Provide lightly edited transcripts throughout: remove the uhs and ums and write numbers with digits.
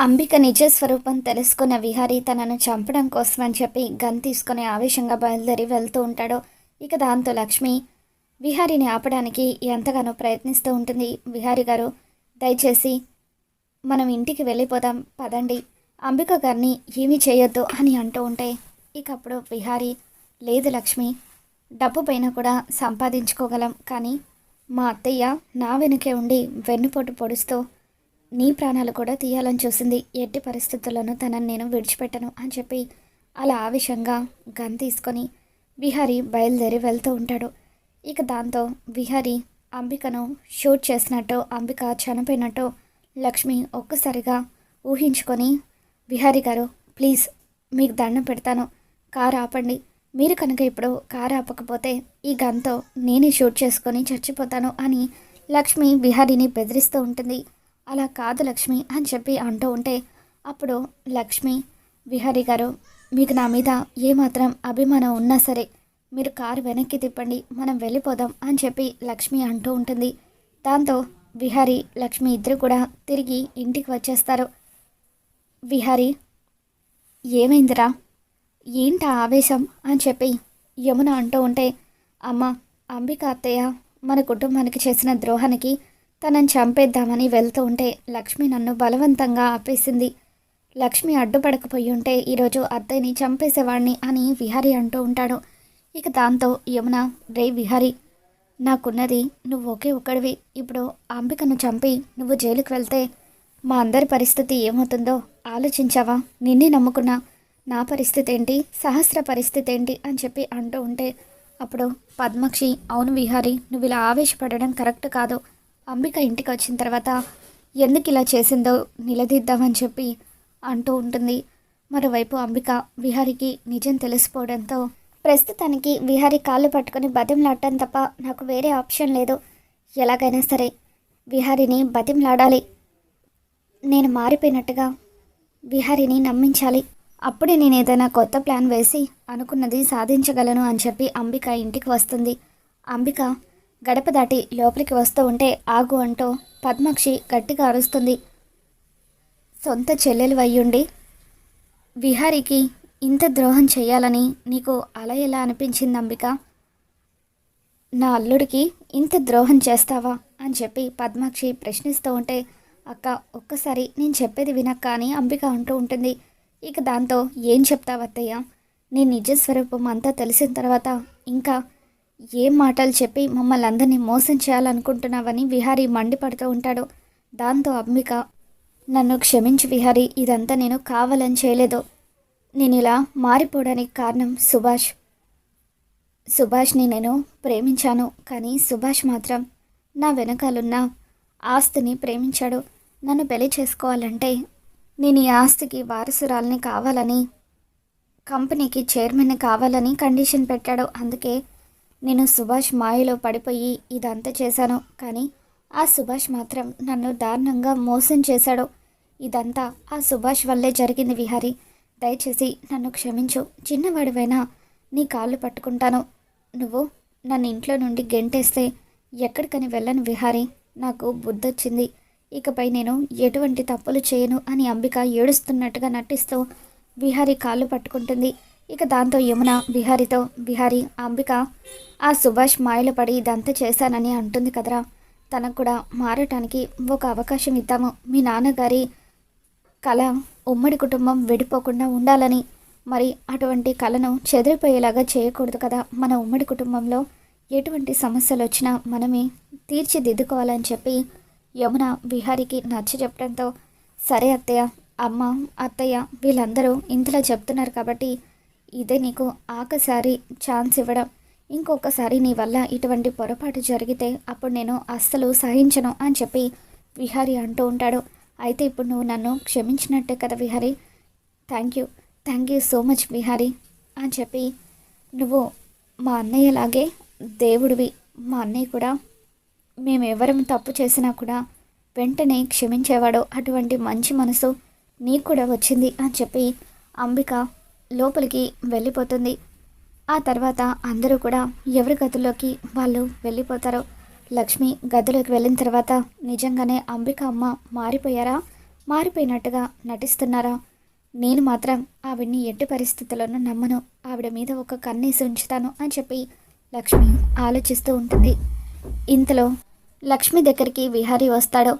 అంబిక నిజ స్వరూపం తెలుసుకున్న విహారీ తనను చంపడం కోసం అని చెప్పి గన్ తీసుకుని ఆవేశంగా బయలుదేరి వెళ్తూ ఉంటాడు. ఇక దాంతో లక్ష్మి విహారీని ఆపడానికి ఎంతగానో ప్రయత్నిస్తూ ఉంటుంది. విహారీ గారు, దయచేసి మనం ఇంటికి వెళ్ళిపోదాం పదండి, అంబిక గారిని ఏమీ చేయొద్దు అని అంటూ ఉంటే ఇక అప్పుడు విహారీ, లేదు లక్ష్మి, డబ్బు పైన కూడా సంపాదించుకోగలం, కానీ మా అత్తయ్య నా వెనుకే ఉండి వెన్నుపోటు పొడుస్తూ నీ ప్రాణాలు కూడా తీయాలని చూసింది. ఎట్టి పరిస్థితుల్లోనూ తనని నేను విడిచిపెట్టను అని చెప్పి అలా ఆవేశంగా గన్ తీసుకొని విహారీ బయలుదేరి వెళ్తూ ఉంటాడు. ఇక దాంతో విహారీ అంబికను షూట్ చేసినట్టు, అంబిక చనిపోయినట్టు లక్ష్మి ఒక్కసారిగా ఊహించుకొని, విహారీ గారు ప్లీజ్ మీకు దండం పెడతాను, కారు ఆపండి, మీరు కనుక ఇప్పుడు కారు ఆపకపోతే ఈ గన్తో నేనే షూట్ చేసుకొని చచ్చిపోతాను అని లక్ష్మి విహారీని బెదిరిస్తూ ఉంటుంది. అలా కాదు లక్ష్మి అని చెప్పి అంటూ ఉంటే అప్పుడు లక్ష్మి, విహారీ గారు, మీకు నా మీద ఏమాత్రం అభిమానం ఉన్నా సరే మీరు కారు వెనక్కి తిప్పండి, మనం వెళ్ళిపోదాం అని చెప్పి లక్ష్మి అంటూ ఉంటుంది. దాంతో విహారీ లక్ష్మి ఇద్దరు కూడా తిరిగి ఇంటికి వచ్చేస్తారు. విహారీ, ఏమైందిరా, ఏంటా ఆవేశం అని చెప్పి యమున అంటూ ఉంటే, అమ్మ, అంబిక అత్తయ్య మన కుటుంబానికి చేసిన ద్రోహానికి తనని చంపేద్దామని వెళ్తూ ఉంటే లక్ష్మి నన్ను బలవంతంగా ఆపేసింది. లక్ష్మి అడ్డుపడకపోయి ఉంటే ఈరోజు అత్తయ్యని చంపేసేవాడిని అని విహారీ అంటూ ఉంటాడు. ఇక దాంతో యమున, రే విహారీ, నాకున్నది నువ్వు ఒకే ఒక్కడివి, ఇప్పుడు అంబికను చంపి నువ్వు జైలుకి వెళ్తే మా అందరి పరిస్థితి ఏమవుతుందో ఆలోచించావా? నిన్నే నమ్ముకున్నా నా పరిస్థితి ఏంటి, సహస్ర పరిస్థితి ఏంటి అని చెప్పి అంటూ ఉంటే అప్పుడు పద్మాక్షి, అవును విహారీ, నువ్వు ఇలా ఆవేశపడడం కరెక్ట్ కాదు, అంబిక ఇంటికి వచ్చిన తర్వాత ఎందుకు ఇలా చేసిందో నిలదీద్దామని చెప్పి అంటూ ఉంటుంది. మరోవైపు అంబిక విహారీకి నిజం తెలిసిపోవడంతో ప్రస్తుతానికి విహారీ కాళ్ళు పట్టుకొని బతిమలాడటం తప్ప నాకు వేరే ఆప్షన్ లేదు, ఎలాగైనా సరే విహారీని బతిమలాడాలి, నేను మారిపోయినట్టుగా విహారీని నమ్మించాలి, అప్పుడే నేను ఏదైనా కొత్త ప్లాన్ వేసి అనుకున్నది సాధించగలను అని చెప్పి అంబిక ఇంటికి వస్తుంది. అంబిక గడప దాటి లోపలికి వస్తూ ఉంటే ఆగు అంటూ పద్మాక్షి గట్టిగా అరుస్తుంది. సొంత చెల్లెలు అయ్యుండి విహారీకి ఇంత ద్రోహం చేయాలని నీకు అలా ఎలా అనిపించింది అంబిక? నా అల్లుడికి ఇంత ద్రోహం చేస్తావా అని చెప్పి పద్మాక్షి ప్రశ్నిస్తూ ఉంటే, అక్క ఒక్కసారి నేను చెప్పేది వినక్క అని అంబిక అంటూ ఉంటుంది. ఇక దాంతో ఏం చెప్తావు అత్తయ్య, నీ నిజ స్వరూపం అంతా తెలిసిన తర్వాత ఇంకా ఏం మాటలు చెప్పి మమ్మల్ని అందరినీ మోసం చేయాలనుకుంటున్నావని విహారీ మండిపడుతూ ఉంటాడు. దాంతో అంబిక, నన్ను క్షమించు విహారీ, ఇదంతా నేను కావాలని చేయలేదు, నేను ఇలా మారిపోవడానికి కారణం సుభాష్ని నేను ప్రేమించాను, కానీ సుభాష్ మాత్రం నా వెనకాలన్న ఆస్తిని ప్రేమించాడు, నన్ను పెళ్లి చేసుకోవాలంటే నేను ఈ ఆస్తికి వారసురాల్ని కావాలని, కంపెనీకి చైర్మన్ని కావాలని కండిషన్ పెట్టాడు, అందుకే నేను సుభాష్ మాయలో పడిపోయి ఇదంతా చేశాను, కానీ ఆ సుభాష్ మాత్రం నన్ను దారుణంగా మోసం చేశాడు, ఇదంతా ఆ సుభాష్ వల్లే జరిగింది విహారీ, దయచేసి నన్ను క్షమించు, చిన్నవాడివైనా నీ కాళ్ళు పట్టుకుంటాను, నువ్వు నన్ను ఇంట్లో నుండి గెంటేస్తే ఎక్కడికని వెళ్ళను విహారీ, నాకు బుద్ధొచ్చింది, ఇకపై నేను ఎటువంటి తప్పులు చేయను అని అంబిక ఏడుస్తున్నట్టుగా నటిస్తూ విహారీ కాళ్ళు పట్టుకుంటుంది. ఇక దాంతో యమున విహారీతో, విహారీ, అంబిక ఆ సుభాష్ మాయలో పడి ఇదంతా చేశానని అంటుంది కదరా, తనకు కూడా మారటానికి ఒక అవకాశం ఇద్దాము, మీ నాన్నగారి కళ ఉమ్మడి కుటుంబం విడిపోకుండా ఉండాలని, మరి అటువంటి కళను చెదిరిపోయేలాగా చేయకూడదు కదా, మన ఉమ్మడి కుటుంబంలో ఎటువంటి సమస్యలు వచ్చినా మనమే తీర్చిదిద్దుకోవాలని చెప్పి యమున విహారీకి నచ్చ చెప్పడంతో, సరే అత్తయ్య, అమ్మ, అత్తయ్య వీళ్ళందరూ ఇంతలా చెప్తున్నారు కాబట్టి ఇదే నీకు ఆఖరిసారి ఛాన్స్ ఇవ్వడం, ఇంకొకసారి నీ వల్ల ఇటువంటి పొరపాటు జరిగితే అప్పుడు నేను అస్సలు సహించను అని చెప్పి విహారీ అంటూ ఉంటాడు. అయితే ఇప్పుడు నువ్వు నన్ను క్షమించినట్టే కదా Vihari, thank you so much Vihari అని చెప్పి, నువ్వు మా అన్నయ్యలాగే దేవుడివి, మా అన్నయ్య కూడా మేమెవరం తప్పు చేసినా కూడా వెంటనే క్షమించేవాడు, అటువంటి మంచి మనసు నీకు కూడా వచ్చింది అని చెప్పి అంబిక లోపలికి వెళ్ళిపోతుంది. ఆ తర్వాత అందరూ కూడా ఎవరి గదిలోకి వాళ్ళు వెళ్ళిపోతారు. లక్ష్మి గదిలోకి వెళ్ళిన తర్వాత నిజంగానే అంబిక అమ్మ మారిపోయారా మారిపోయినట్టుగా నటిస్తున్నారా? నేను మాత్రం ఆవిడ్ని ఎట్టి పరిస్థితుల్లోనూ నమ్మను. ఆవిడ మీద ఒక కన్నేసి ఉంచుతాను అని చెప్పి లక్ష్మి ఆలోచిస్తూ ఉంటుంది. ఇంతలో లక్ష్మి దగ్గరికి విహారీ వస్తాడు.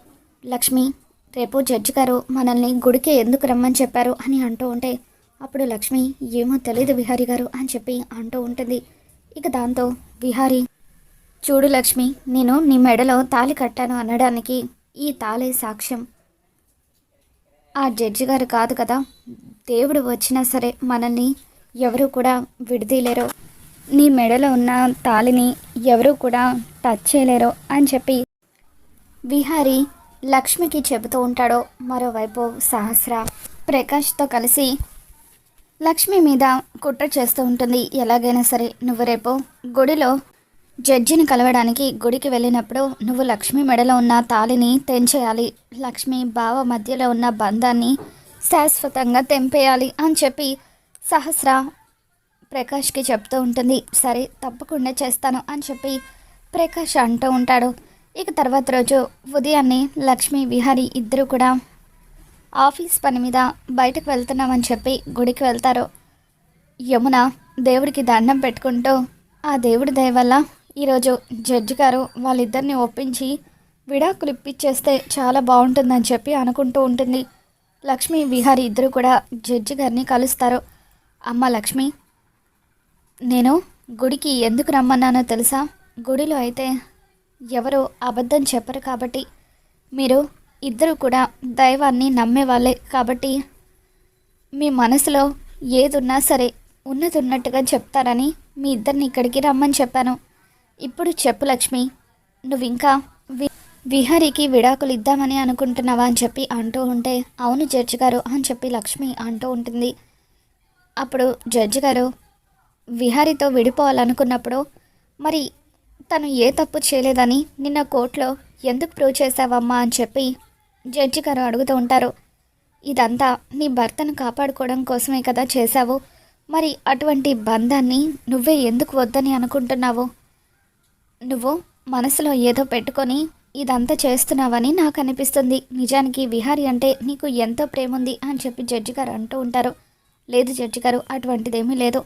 లక్ష్మి, రేపు జడ్జి గారు మనల్ని గుడికి ఎందుకు రమ్మని చెప్పారు అని అంటూ ఉంటే అప్పుడు లక్ష్మి, ఏమో తెలీదు విహారీ గారు అని చెప్పి అంటూ ఉంటుంది. ఇక దాంతో విహారీ, చూడు లక్ష్మి, నేను నీ మెడలో తాళి కట్టాను అనడానికి ఈ తాళే సాక్ష్యం. ఆ జడ్జి గారు కాదు కదా, దేవుడు వచ్చినా సరే మనల్ని ఎవరూ కూడా విడదీయలేరు. నీ మెడలో ఉన్న తాళిని ఎవరూ కూడా టచ్ చేయలేరు అని చెప్పి విహారీ లక్ష్మికి చెబుతూ ఉంటాడో. మరోవైపు సహస్ర ప్రకాష్తో కలిసి లక్ష్మి మీద కుట్ర చేస్తూ ఉంటుంది. ఎలాగైనా సరే నువ్వు రేపు గుడిలో జడ్జిని కలవడానికి గుడికి వెళ్ళినప్పుడు నువ్వు లక్ష్మి మెడలో ఉన్న తాళిని తెంచేయాలి. లక్ష్మి బావ మధ్యలో ఉన్న బంధాన్ని శాశ్వతంగా తెంపేయాలి అని చెప్పి సహస్ర ప్రకాష్కి చెప్తూ ఉంటుంది. సరే, తప్పకుండా చేస్తాను అని చెప్పి ప్రకాష్ అంటూ ఉంటాడు. ఇక తర్వాత రోజు ఉదయాన్నే లక్ష్మి విహారీ ఇద్దరు కూడా ఆఫీస్ పని మీద బయటకు వెళ్తున్నామని చెప్పి గుడికి వెళ్తారు. యమున దేవుడికి దండం పెట్టుకుంటూ ఆ దేవుడి దయ వల్ల ఈరోజు జడ్జి గారు వాళ్ళిద్దరిని ఒప్పించి విడాకులు ఇప్పించేస్తే చాలా బాగుంటుందని చెప్పి అనుకుంటూ ఉంటుంది. లక్ష్మి విహారీ ఇద్దరు కూడా జడ్జి గారిని కలుస్తారు. అమ్మ లక్ష్మి, నేను గుడికి ఎందుకు రమ్మన్నానో తెలుసా? గుడిలో అయితే ఎవరు అబద్ధం చెప్పరు కాబట్టి, మీరు ఇద్దరు కూడా దైవాన్ని నమ్మే వాళ్ళే కాబట్టి మీ మనసులో ఏదున్నా సరే ఉన్నది ఉన్నట్టుగా చెప్తారని మీ ఇద్దరిని ఇక్కడికి రమ్మని చెప్పాను. ఇప్పుడు చెప్పు లక్ష్మి, నువ్వు ఇంకా విహారీకి విడాకులు ఇద్దామని అనుకుంటున్నావా అని చెప్పి అంటూ ఉంటే అవును జడ్జి గారు అని చెప్పి లక్ష్మి అంటూ ఉంటుంది. అప్పుడు జడ్జి గారు, విహారీతో విడిపోవాలనుకున్నప్పుడు మరి తను ఏ తప్పు చేయలేదని నిన్న కోర్టులో ఎందుకు ప్రూవ్ చేశావమ్మా అని చెప్పి జడ్జి గారు అడుగుతూ ఉంటారు. ఇదంతా నీ భర్తను కాపాడుకోవడం కోసమే కదా చేశావు. మరి అటువంటి బంధాన్ని నువ్వే ఎందుకు వద్దని అనుకుంటున్నావు? నువ్వు మనసులో ఏదో పెట్టుకొని ఇదంతా చేస్తున్నావని నాకు అనిపిస్తుంది. నిజానికి విహారీ అంటే నీకు ఎంతో ప్రేమ ఉంది అని చెప్పి జడ్జి గారు అంటూ ఉంటారు. లేదు జడ్జి గారు, అటువంటిదేమీ లేదు.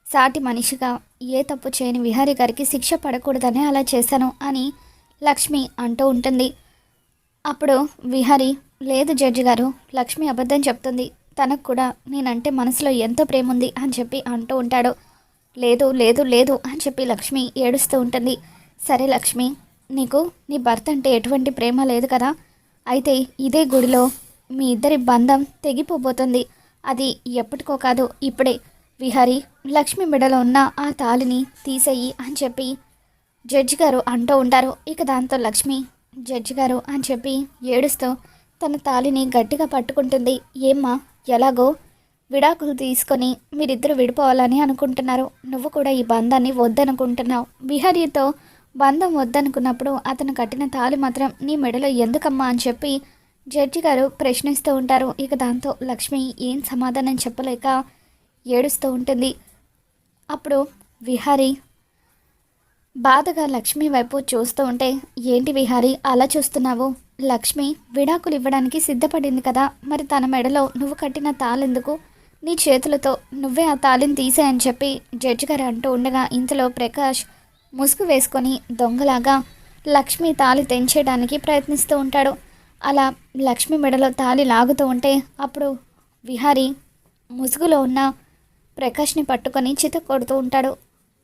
సాటి మనిషిగా ఏ తప్పు చేయని విహారీ గారికి శిక్ష పడకూడదని అలా చేశాను అని లక్ష్మి అంటూ ఉంటుంది. అప్పుడు విహారీ, లేదు జడ్జి గారు, లక్ష్మి అబద్ధం చెప్తుంది. తనకు కూడా నేనంటే మనసులో ఎంతో ప్రేమ ఉంది అని చెప్పి అంటూ ఉంటాడు. లేదు లేదు లేదు అని చెప్పి లక్ష్మి ఏడుస్తూ ఉంటుంది. సరే లక్ష్మి, నీకు నీ భర్త అంటే ఎటువంటి ప్రేమ లేదు కదా, అయితే ఇదే గుడిలో మీ ఇద్దరి బంధం తెగిపోబోతుంది. అది ఎప్పటికో కాదు, ఇప్పుడే. విహారీ, లక్ష్మి మెడలో ఉన్న ఆ తాళిని తీసేయి అని చెప్పి జడ్జి గారు అంటూ ఉంటారు. ఇక దాంతో లక్ష్మి జడ్జి గారు అని చెప్పి ఏడుస్తూ తన తాళిని గట్టిగా పట్టుకుంటుంది. ఏమ్మా, ఎలాగో విడాకులు తీసుకొని మీరిద్దరు విడిపోవాలని అనుకుంటున్నారు. నువ్వు కూడా ఈ బంధాన్ని వద్దనుకుంటున్నావు. విహారీతో బంధం వద్దనుకున్నప్పుడు అతను కట్టిన తాళి మాత్రం నీ మెడలో ఎందుకమ్మా అని చెప్పి జడ్జి గారు ప్రశ్నిస్తూ ఉంటారు. ఇక దాంతో లక్ష్మి ఏం సమాధానం చెప్పలేక ఏడుస్తూ ఉంటుంది. అప్పుడు విహారీ బాధగా లక్ష్మి వైపు చూస్తూ ఉంటే, ఏంటి విహారీ అలా చూస్తున్నావు? లక్ష్మి విడాకులు ఇవ్వడానికి సిద్ధపడింది కదా, మరి తన మెడలో నువ్వు కట్టిన తాళెందుకు? నీ చేతులతో నువ్వే ఆ తాళిని తీసేయని చెప్పి జడ్జి గారు అంటూ ఉండగా ఇంతలో ప్రకాష్ ముసుగు వేసుకొని దొంగలాగా లక్ష్మి తాళి తెంచేయడానికి ప్రయత్నిస్తూ ఉంటాడు. అలా లక్ష్మి మెడలో తాళి లాగుతూ ఉంటే అప్పుడు విహారీ ముసుగులో ఉన్న ప్రకాష్ని పట్టుకొని చితక్కొడుతూ ఉంటాడు.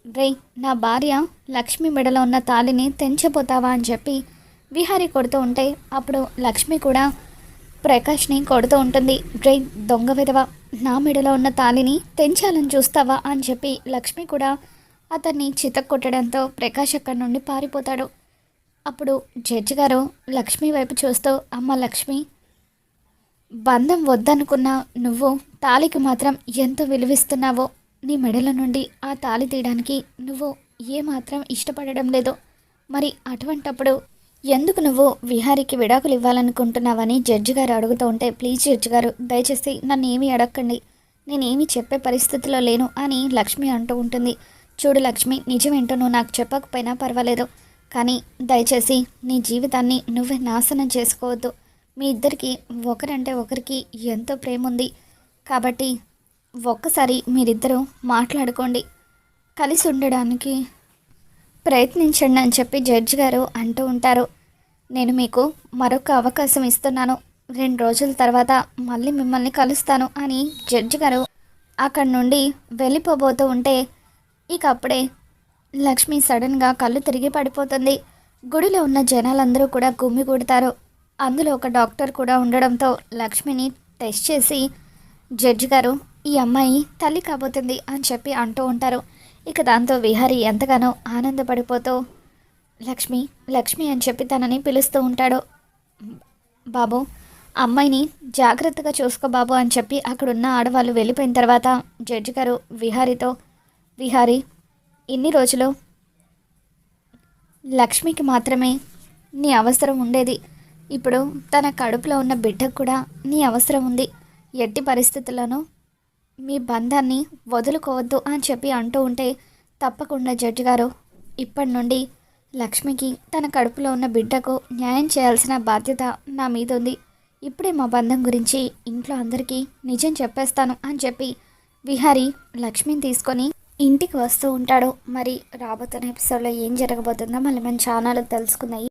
రే, నా భార్య లక్ష్మి మెడలో ఉన్న తాళిని తెంచబోతావా అని చెప్పి విహారీ కొడుతూ ఉంటే అప్పుడు లక్ష్మి కూడా ప్రకాష్ని కొడుతూ ఉంటుంది. రే దొంగ విధవ, నా మెడలో ఉన్న తాళిని తెంచాలని చూస్తావా అని చెప్పి లక్ష్మి కూడా అతన్ని చితక్కొట్టడంతో ప్రకాష్ అక్కడి నుండి పారిపోతాడు. అప్పుడు జడ్జి గారు లక్ష్మి వైపు చూస్తూ, అమ్మ లక్ష్మి, బంధం వద్దనుకున్న నువ్వు తాళికి మాత్రం ఎంత విలువిస్తున్నావో, నీ మెడల నుండి ఆ తాళి తీయడానికి నువ్వు ఏమాత్రం ఇష్టపడడం లేదు. మరి అటువంటప్పుడు ఎందుకు నువ్వు విహారీకి విడాకులు ఇవ్వాలనుకుంటున్నావని జడ్జి గారు అడుగుతూ ఉంటే, ప్లీజ్ జడ్జి గారు, దయచేసి నన్ను ఏమీ అడగండి, నేనేమీ చెప్పే పరిస్థితిలో లేను అని లక్ష్మి అంటూ ఉంటుంది. చూడు లక్ష్మి, నిజమేంటో నువ్వు నాకు చెప్పకపోయినా పర్వాలేదు, కానీ దయచేసి నీ జీవితాన్ని నువ్వే నాశనం చేసుకోవద్దు. మీ ఇద్దరికి ఒకరంటే ఒకరికి ఎంతో ప్రేమ ఉంది. కాబట్టి ఒక్కసారి మీరిద్దరూ మాట్లాడుకోండి, కలిసి ఉండడానికి ప్రయత్నించండి అని చెప్పి జడ్జి గారు అంటూ ఉంటారు. నేను మీకు మరొక అవకాశం ఇస్తున్నాను, 2 రోజుల తర్వాత మళ్ళీ మిమ్మల్ని కలుస్తాను అని జడ్జి గారు అక్కడి నుండి వెళ్ళిపోబోతూ ఉంటే ఇక అప్పుడే లక్ష్మి సడన్గా కళ్ళు తిరిగి పడిపోతుంది. గుడిలో ఉన్న జనాలందరూ కూడా గుమిగూడతారు. అందులో ఒక డాక్టర్ కూడా ఉండడంతో లక్ష్మిని టెస్ట్ చేసి జడ్జి గారు ఈ అమ్మాయి తల్లి కాబోతుంది అని చెప్పి అంటూ ఉంటారు. ఇక దాంతో విహారీ ఎంతగానో ఆనందపడిపోతూ లక్ష్మి లక్ష్మి అని చెప్పి తనని పిలుస్తూ ఉంటాడు. బాబు, అమ్మాయిని జాగ్రత్తగా చూసుకో బాబు అని చెప్పి అక్కడున్న ఆడవాళ్ళు వెళ్ళిపోయిన తర్వాత జడ్జి గారు విహారీతో, విహారీ, ఇన్ని రోజులు లక్ష్మికి మాత్రమే నీ అవసరం ఉండేది, ఇప్పుడు తన కడుపులో ఉన్న బిడ్డకు కూడా నీ అవసరం ఉంది. ఎట్టి పరిస్థితుల్లోనూ మీ బంధాన్ని వదులుకోవద్దు అని చెప్పి అంటూ ఉంటే, తప్పకుండా జడ్జి గారు, ఇప్పటి నుండి లక్ష్మికి తన కడుపులో ఉన్న బిడ్డకు న్యాయం చేయాల్సిన బాధ్యత నా మీద ఉంది. ఇప్పుడే మా బంధం గురించి ఇంట్లో అందరికీ నిజం చెప్పేస్తాను అని చెప్పి విహారీ లక్ష్మిని తీసుకొని ఇంటికి వస్తూ ఉంటాడు. మరి రాబోతున్న ఎపిసోడ్లో ఏం జరగబోతుందో మళ్ళీ మన ఛానల్ తెలుసుకుందాం.